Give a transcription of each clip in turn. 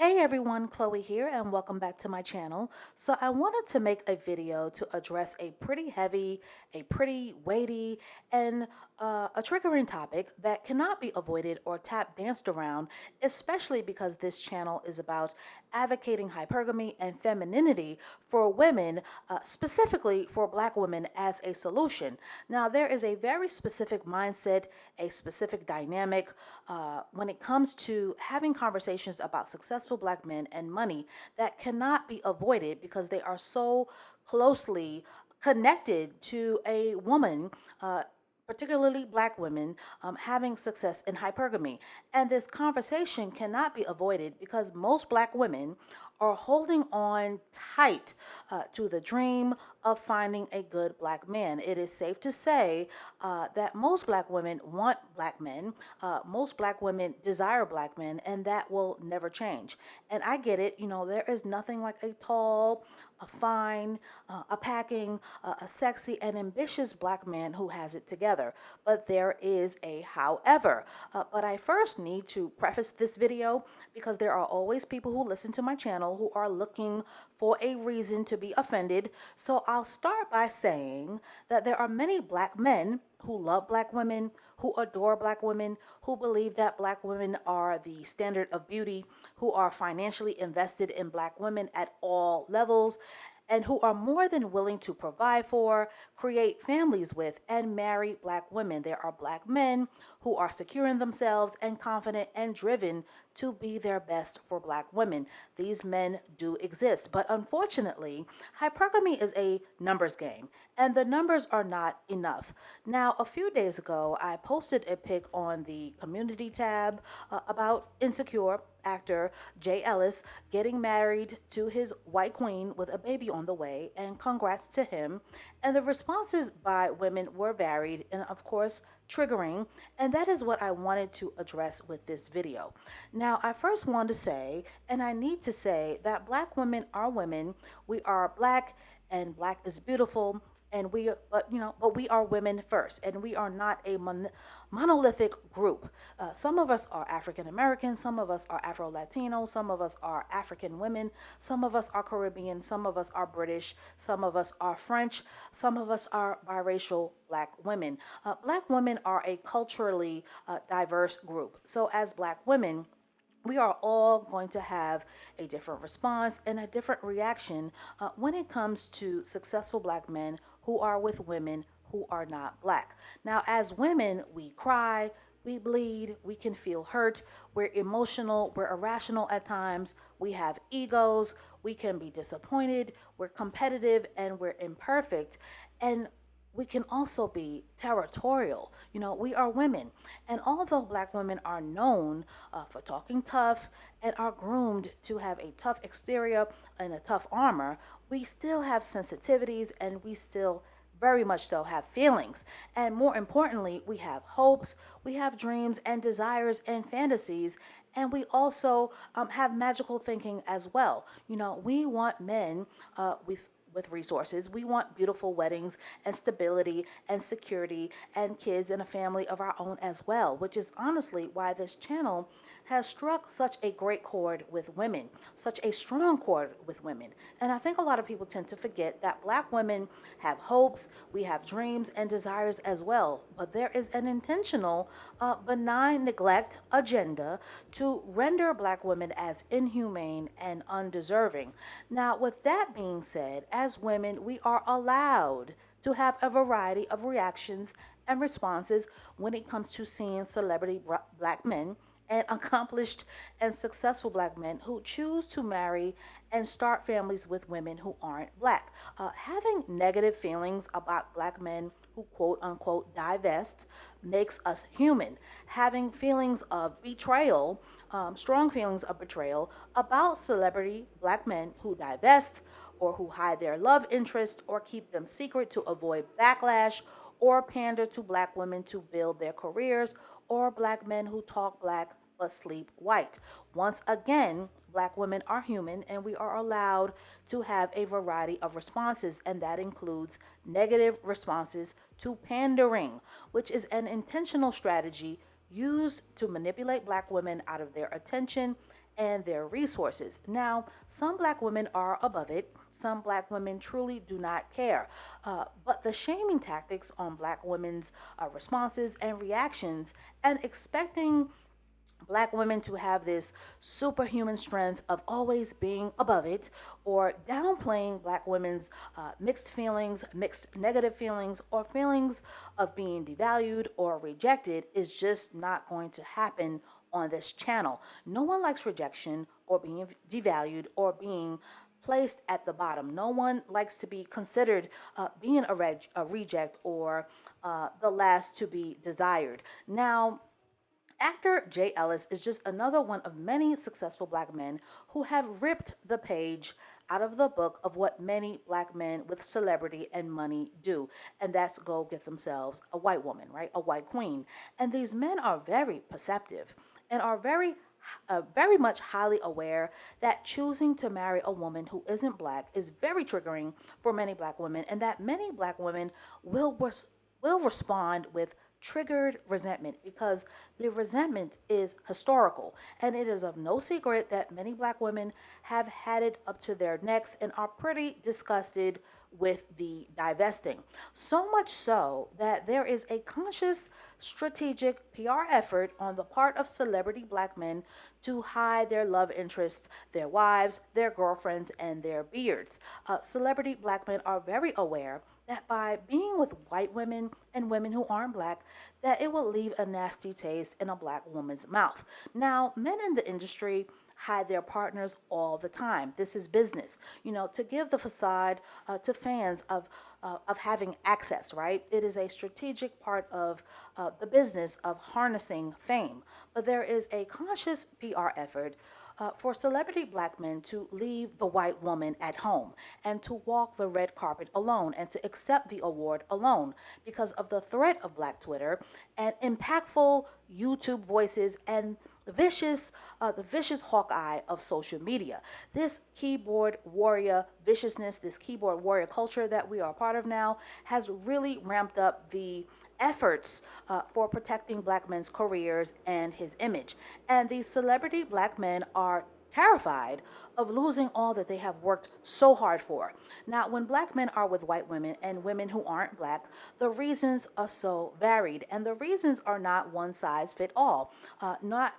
Hey everyone, Chloe here, and welcome back to my channel. So, I wanted to make a video to address a pretty heavy, a pretty weighty, and a triggering topic that cannot be avoided or tap danced around, especially because this channel is about advocating hypergamy and femininity for women, specifically for Black women, as a solution. Now, there is a very specific mindset, a specific dynamic when it comes to having conversations about successful Black men and money that cannot be avoided because they are so closely connected to a woman. Particularly Black women having success in hypergamy. And this conversation cannot be avoided because most Black women are holding on tight to the dream of finding a good Black man. It is safe to say that most Black women want Black men, most Black women desire Black men, and that will never change. And I get it, there is nothing like a tall, a fine, a packing, a sexy, and ambitious Black man who has it together. But there is a however. But I first need to preface this video because there are always people who listen to my channel who are looking for a reason to be offended. So I'll start by saying that there are many Black men who love Black women, who adore Black women, who believe that Black women are the standard of beauty, who are financially invested in Black women at all levels, and who are more than willing to provide for, create families with, and marry Black women. There are Black men who are secure in themselves and confident and driven to be their best for Black women. These men do exist, but unfortunately, hypergamy is a numbers game, and the numbers are not enough. Now, a few days ago, I posted a pic on the community tab about Insecure actor Jay Ellis getting married to his white queen with a baby on the way, and congrats to him. And the responses by women were varied and, of course, triggering, and that is what I wanted to address with this video. Now, I first want to say, and I need to say, that Black women are women. We are Black, and Black is beautiful, and but we are women first, and we are not a monolithic group. Some of us are African American, some of us are Afro Latino, some of us are African women, some of us are Caribbean, some of us are British, some of us are French, some of us are biracial Black women. Black women are a culturally diverse group. So as Black women, we are all going to have a different response and a different reaction when it comes to successful Black men who are with women who are not Black. Now, as women, we cry, we bleed, we can feel hurt, we're emotional, we're irrational at times, we have egos, we can be disappointed, we're competitive, and we're imperfect. And we can also be territorial. We are women. And although Black women are known for talking tough and are groomed to have a tough exterior and a tough armor, we still have sensitivities, and we still very much so have feelings. And more importantly, we have hopes, we have dreams and desires and fantasies, and we also have magical thinking as well. We want men with resources. We want beautiful weddings and stability and security and kids and a family of our own as well, which is honestly why this channel has struck such a great chord with women, such a strong chord with women. And I think a lot of people tend to forget that Black women have hopes, we have dreams and desires as well, but there is an intentional, benign neglect agenda to render Black women as inhumane and undeserving. Now, with that being said, as women, we are allowed to have a variety of reactions and responses when it comes to seeing celebrity Black men and accomplished and successful Black men who choose to marry and start families with women who aren't Black. Having negative feelings about Black men who quote unquote divest makes us human. Having feelings of betrayal, strong feelings of betrayal about celebrity Black men who divest or who hide their love interest or keep them secret to avoid backlash or pander to Black women to build their careers, or Black men who talk Black but sleep white. Once again, Black women are human, and we are allowed to have a variety of responses, and that includes negative responses to pandering, which is an intentional strategy used to manipulate Black women out of their attention and their resources. Now, some black women are above it. Some black women truly do not care. But the shaming tactics on black women's responses and reactions and expecting black women to have this superhuman strength of always being above it, or downplaying black women's mixed feelings, mixed negative feelings, or feelings of being devalued or rejected is just not going to happen on this channel. No one likes rejection or being devalued or being placed at the bottom. No one likes to be considered being a reject or the last to be desired. Now, actor Jay Ellis is just another one of many successful black men who have ripped the page out of the book of what many black men with celebrity and money do, and that's go get themselves a white woman, right? A white queen. And these men are very perceptive and are very much highly aware that choosing to marry a woman who isn't black is very triggering for many black women, and that many black women will will respond with triggered resentment because the resentment is historical, and it is of no secret that many black women have had it up to their necks and are pretty disgusted with the divesting. So much so that there is a conscious strategic PR effort on the part of celebrity black men to hide their love interests, their wives, their girlfriends, and their beards. Celebrity black men are very aware that by being with white women and women who aren't black, that it will leave a nasty taste in a black woman's mouth. Now, men in the industry hide their partners all the time. This is business, to give the facade to fans of having access, right? It is a strategic part of the business of harnessing fame. But there is a conscious PR effort for celebrity black men to leave the white woman at home and to walk the red carpet alone and to accept the award alone because of the threat of black Twitter and impactful YouTube voices and the vicious hawkeye of social media. This keyboard warrior viciousness, this keyboard warrior culture that we are a part of now has really ramped up the efforts for protecting black men's careers and his image. And these celebrity black men are terrified of losing all that they have worked so hard for. Now, when black men are with white women and women who aren't black, the reasons are so varied, and the reasons are not one size fit all. Not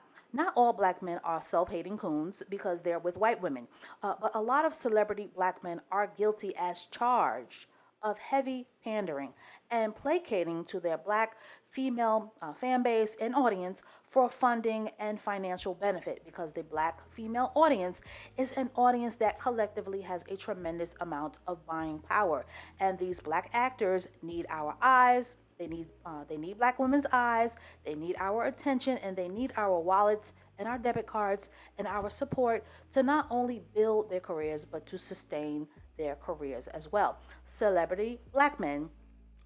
all black men are self-hating coons because they're with white women, but a lot of celebrity black men are guilty as charged of heavy pandering and placating to their black female fan base and audience for funding and financial benefit, because the black female audience is an audience that collectively has a tremendous amount of buying power. And these black actors need our eyes. They need black women's eyes. They need our attention, and they need our wallets and our debit cards and our support to not only build their careers but to sustain their careers as well. Celebrity black men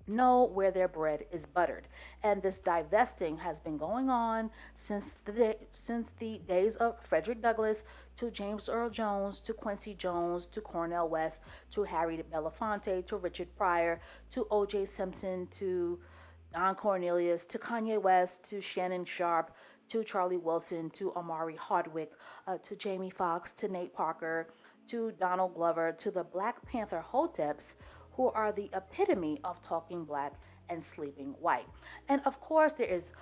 know where their bread is buttered. And this divesting has been going on since the days of Frederick Douglass to James Earl Jones to Quincy Jones to Cornel West to Harry Belafonte to Richard Pryor to O.J. Simpson to Don Cornelius to Kanye West to Shannon Sharp to Charlie Wilson to Amari Hardwick to Jamie Foxx to Nate Parker to Donald Glover to the Black Panther Hoteps, who are the epitome of talking black and sleeping white. And of course, it is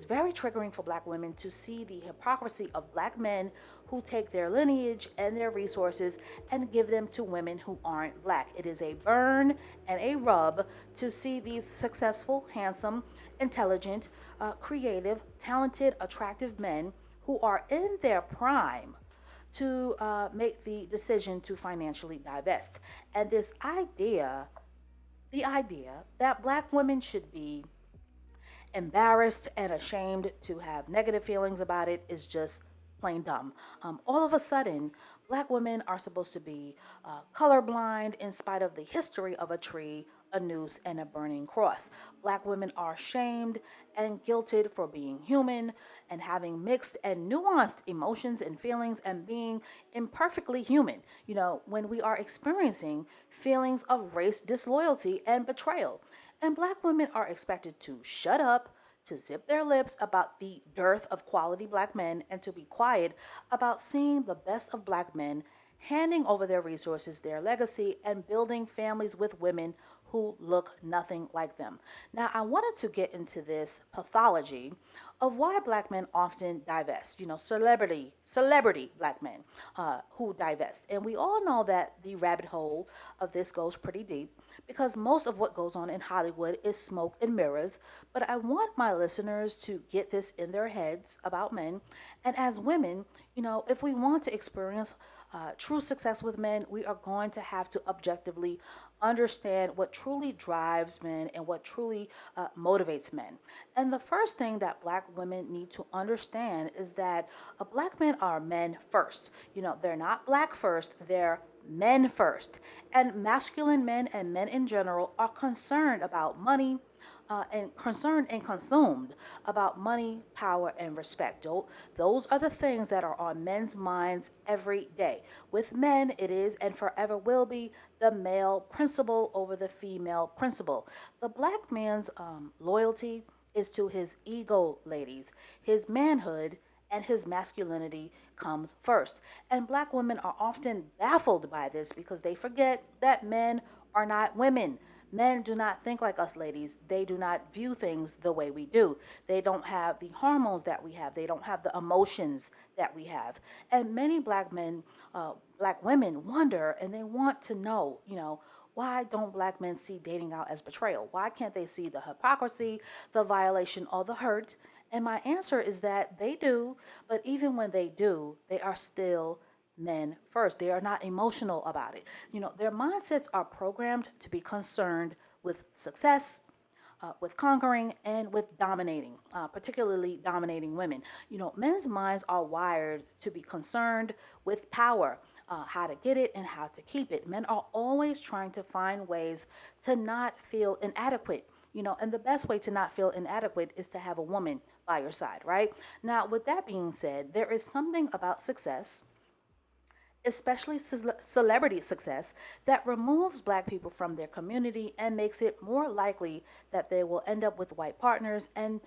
very triggering for black women to see the hypocrisy of black men who take their lineage and their resources and give them to women who aren't black. It is a burn and a rub to see these successful, handsome, intelligent, creative, talented, attractive men who are in their prime to make the decision to financially divest. And the idea that black women should be embarrassed and ashamed to have negative feelings about it is just plain dumb. All of a sudden, black women are supposed to be colorblind in spite of the history of a tree, a noose, and a burning cross. Black women are shamed and guilted for being human and having mixed and nuanced emotions and feelings and being imperfectly human, when we are experiencing feelings of race disloyalty and betrayal. And black women are expected to shut up, to zip their lips about the dearth of quality black men and to be quiet about seeing the best of black men handing over their resources, their legacy, and building families with women who look nothing like them. Now, I wanted to get into this pathology of why black men often divest, celebrity black men who divest. And we all know that the rabbit hole of this goes pretty deep because most of what goes on in Hollywood is smoke and mirrors. But I want my listeners to get this in their heads about men. And as women, if we want to experience true success with men, we are going to have to objectively understand what truly drives men and what truly motivates men. And the first thing that black women need to understand is that black men are men first. They're not black first, they're men first. And masculine men and men in general are concerned about money, and concerned and consumed about money, power, and respect. Those are the things that are on men's minds every day. With men, it is and forever will be the male principle over the female principle. The black man's loyalty is to his ego, ladies, his manhood, and his masculinity comes first. And black women are often baffled by this because they forget that men are not women. Men do not think like us, ladies. They do not view things the way we do. They don't have the hormones that we have. They don't have the emotions that we have. And many black men, black women wonder and they want to know, why don't black men see dating out as betrayal? Why can't they see the hypocrisy, the violation, or the hurt? And my answer is that they do, but even when they do, they are still men first. They are not emotional about it. Their mindsets are programmed to be concerned with success, with conquering, and with dominating, particularly dominating women. Men's minds are wired to be concerned with power, how to get it and how to keep it. Men are always trying to find ways to not feel inadequate. And the best way to not feel inadequate is to have a woman by your side, right? Now, with that being said, there is something about success, especially celebrity success, that removes black people from their community and makes it more likely that they will end up with white partners and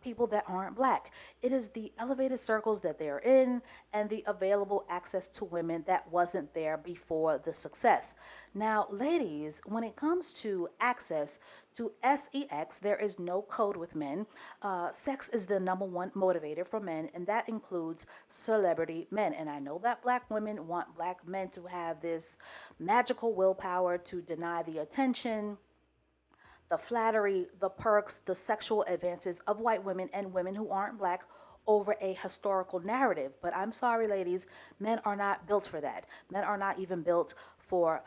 people that aren't black. It is the elevated circles that they're in and the available access to women that wasn't there before the success. Now, ladies, when it comes to access to sex, there is no code with men. Sex is the number one motivator for men, and that includes celebrity men. And I know that black women want black men to have this magical willpower to deny the attention, the flattery, the perks, the sexual advances of white women and women who aren't black over a historical narrative. But I'm sorry, ladies, men are not built for that. Men are not even built for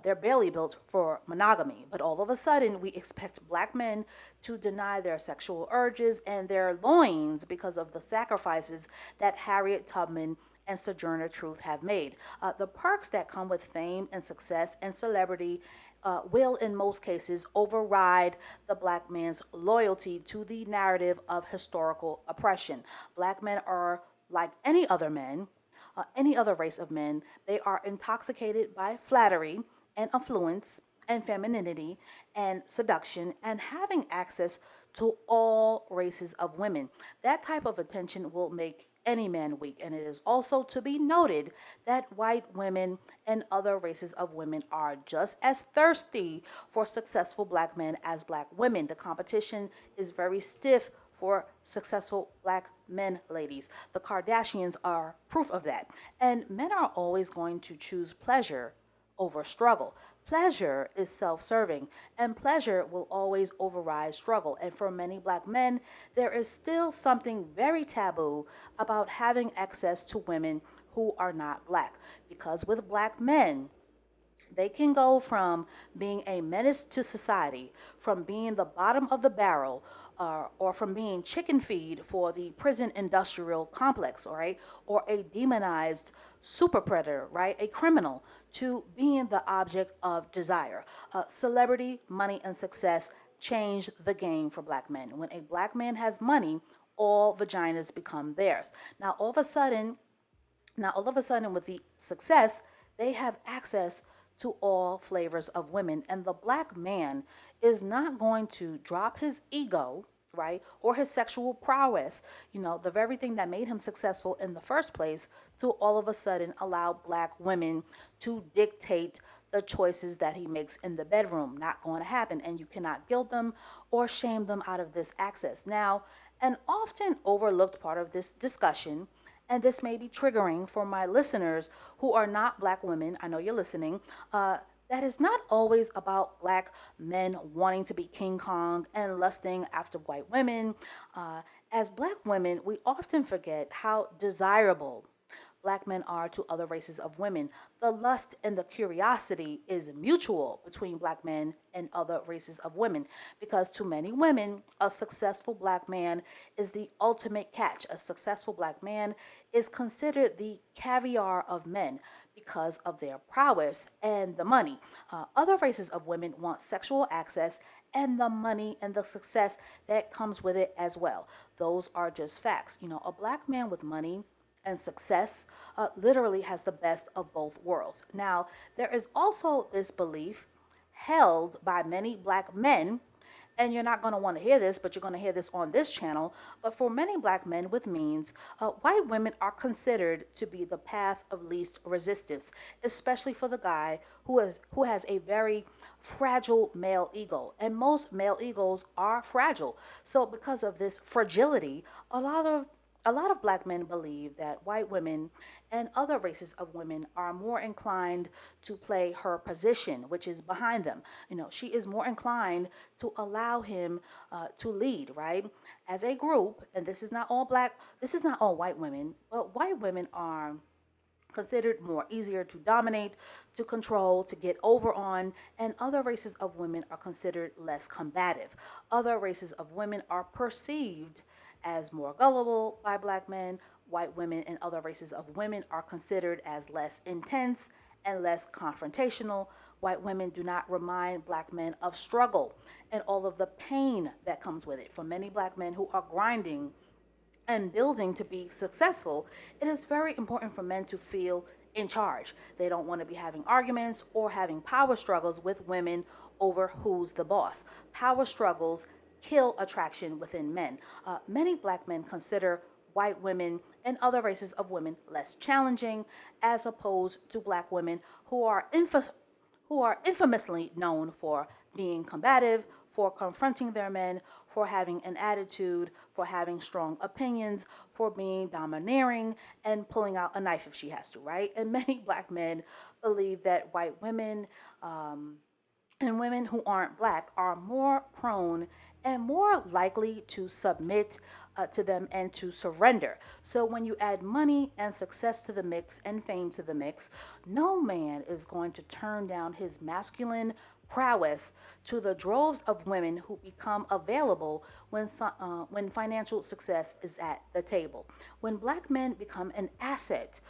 they're barely built for monogamy, but all of a sudden we expect black men to deny their sexual urges and their loins because of the sacrifices that Harriet Tubman and Sojourner Truth have made. The perks that come with fame and success and celebrity will, in most cases, override the black man's loyalty to the narrative of historical oppression. Black men are like any other race of men. They are intoxicated by flattery and affluence and femininity and seduction and having access to all races of women. That type of attention will make any man weak. And it is also to be noted that white women and other races of women are just as thirsty for successful black men as black women. The competition is very stiff for successful black men, ladies. The Kardashians are proof of that. And men are always going to choose pleasure over struggle. Pleasure is self-serving, and pleasure will always override struggle. And for many black men, there is still something very taboo about having access to women who are not black. Because with black men, they can go from being a menace to society, from being the bottom of the barrel, or from being chicken feed for the prison industrial complex, all right, or a demonized super predator, right, a criminal, to being the object of desire. Celebrity, money, and success change the game for black men. When a black man has money, all vaginas become theirs. Now all of a sudden with the success, they have access to all flavors of women. And the black man is not going to drop his ego right? Or his sexual prowess, the very thing that made him successful in the first place, to all of a sudden allow black women to dictate the choices that he makes in the bedroom. Not going to happen. And you cannot guilt them or shame them out of this access. Now, an often overlooked part of this discussion, and this may be triggering for my listeners who are not black women, I know you're listening, that is not always about black men wanting to be King Kong and lusting after white women. As black women, we often forget how desirable black men are to other races of women. The lust and the curiosity is mutual between black men and other races of women because to many women, a successful black man is the ultimate catch. A successful black man is considered the caviar of men because of their prowess and the money. Other races of women want sexual access and the money and the success that comes with it as well. Those are just facts. A black man with money and success literally has the best of both worlds. Now, there is also this belief held by many black men, and you're not going to want to hear this, but you're going to hear this on this channel. But for many black men with means, white women are considered to be the path of least resistance, especially for the guy who has a very fragile male ego. And most male egos are fragile. So because of this fragility, a lot of black men believe that white women and other races of women are more inclined to play her position, which is behind them. She is more inclined to allow him to lead, right? As a group, and this is not all white women, but white women are considered more easier to dominate, to control, to get over on, and other races of women are considered less combative. Other races of women are perceived as more gullible by black men. White women and other races of women are considered as less intense and less confrontational. White women do not remind black men of struggle and all of the pain that comes with it. For many black men who are grinding and building to be successful, it is very important for men to feel in charge. They don't want to be having arguments or having power struggles with women over who's the boss. Power struggles kill attraction within men. Many black men consider white women and other races of women less challenging as opposed to black women who are infamously known for being combative, for confronting their men, for having an attitude, for having strong opinions, for being domineering, and pulling out a knife if she has to, right? And many black men believe that white women and women who aren't black are more prone and more likely to submit to them and to surrender. So when you add money and success to the mix and fame to the mix, no man is going to turn down his masculine prowess to the droves of women who become available when financial success is at the table. When black men become an asset,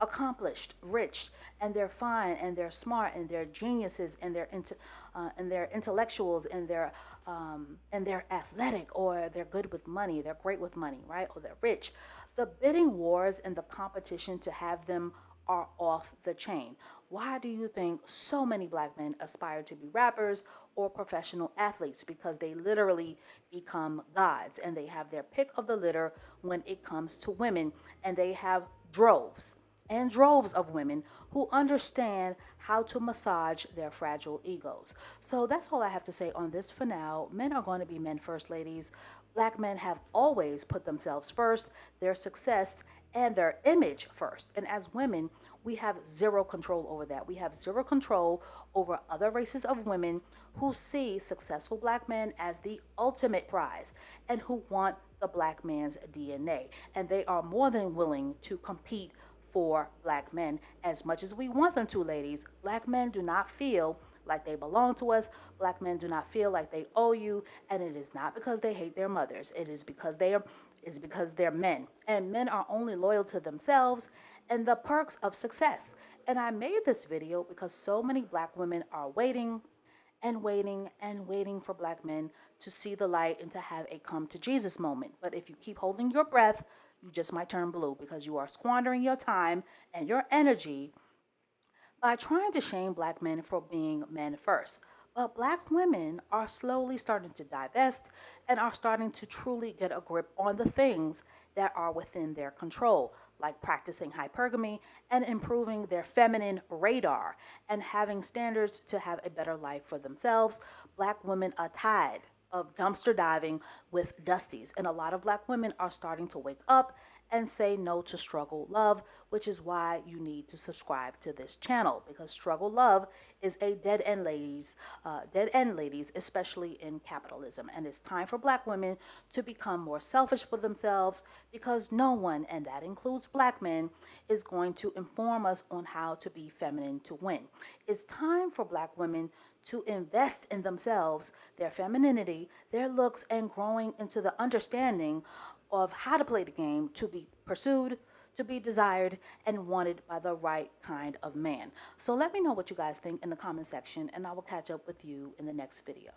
accomplished, rich, and they're fine, and they're smart, and they're geniuses, and they're intellectuals, and they're athletic, or they're good with money, they're great with money, right? Or they're rich. The bidding wars and the competition to have them are off the chain. Why do you think so many black men aspire to be rappers or professional athletes? Because they literally become gods and they have their pick of the litter when it comes to women, and they have droves and droves of women who understand how to massage their fragile egos. So that's all I have to say on this for now. Men are going to be men first, ladies. Black men have always put themselves first, their success and their image first. And as women, we have zero control over that. We have zero control over other races of women who see successful black men as the ultimate prize and who want the black man's DNA. And they are more than willing to compete for black men as much as we want them to, ladies. Black men do not feel like they belong to us. Black men do not feel like they owe you, and it is not because they hate their mothers. It is because they're men, and men are only loyal to themselves and the perks of success. And I made this video because so many black women are waiting and waiting and waiting for black men to see the light and to have a come to Jesus moment. But if you keep holding your breath, you just might turn blue because you are squandering your time and your energy by trying to shame black men for being men first. But black women are slowly starting to divest and are starting to truly get a grip on the things that are within their control, like practicing hypergamy and improving their feminine radar and having standards to have a better life for themselves. Black women are tired of dumpster diving with dusties, and a lot of black women are starting to wake up and say no to struggle love, which is why you need to subscribe to this channel, because struggle love is a dead end ladies, especially in capitalism. And it's time for black women to become more selfish for themselves, because no one, and that includes black men, is going to inform us on how to be feminine to win. It's time for black women to invest in themselves, their femininity, their looks, and growing into the understanding of how to play the game to be pursued, to be desired, and wanted by the right kind of man. So let me know what you guys think in the comment section, and I will catch up with you in the next video.